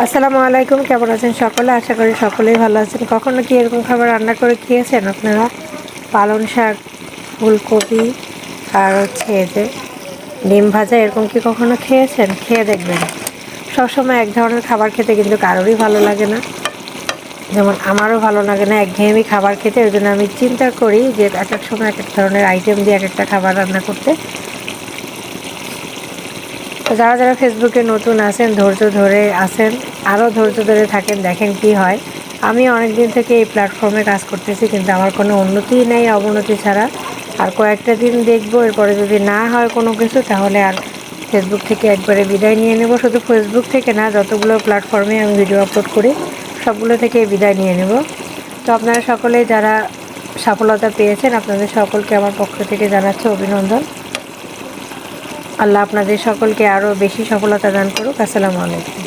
আসসালামু আলাইকুম, কেমন আছেন সকলে? আশা করি সকলেই ভালো আছেন। কখনো কি এরকম খাবার রান্না করে খেয়েছেন আপনারা? পালং শাক, ফুলকপি আর হচ্ছে এই যে ডিম ভাজা, এরকম কি কখনো খেয়েছেন? খেয়ে দেখবেন। সবসময় এক ধরনের খাবার খেতে কিন্তু কারোরই ভালো লাগে না, যেমন আমারও ভালো লাগে না একঘেয়েমি খাবার খেতে। ওই জন্য আমি চিন্তা করি যে এক এক সময় এক এক ধরনের আইটেম দিয়ে এক একটা খাবার রান্না করতে। তো যারা যারা ফেসবুকে নতুন আছেন, ধৈর্য ধরে আছেন, আরও ধৈর্য ধরে থাকেন, দেখেন কি হয়। আমি অনেক দিন থেকে এই প্ল্যাটফর্মে কাজ করতেছি, কিন্তু আমার কোনো উন্নতিই নেই, অবনতি ছাড়া। আর কয়েকটা দিন দেখবো, এরপরে যদি না হয় কোনো কিছু, তাহলে আর ফেসবুক থেকে একবারে বিদায় নিয়ে নেব। শুধু ফেসবুক থেকে না, যতগুলো প্ল্যাটফর্মে আমি ভিডিও আপলোড করি সবগুলো থেকে বিদায় নিয়ে নেব। তো আপনারা সকলেই যারা সফলতা পেয়েছেন, আপনাদের সকলকে আমার পক্ষ থেকে জানাচ্ছি অভিনন্দন। আল্লাহ আপনাদের সকলকে আরও বেশি সফলতা দান করুক। আসসালামু আলাইকুম।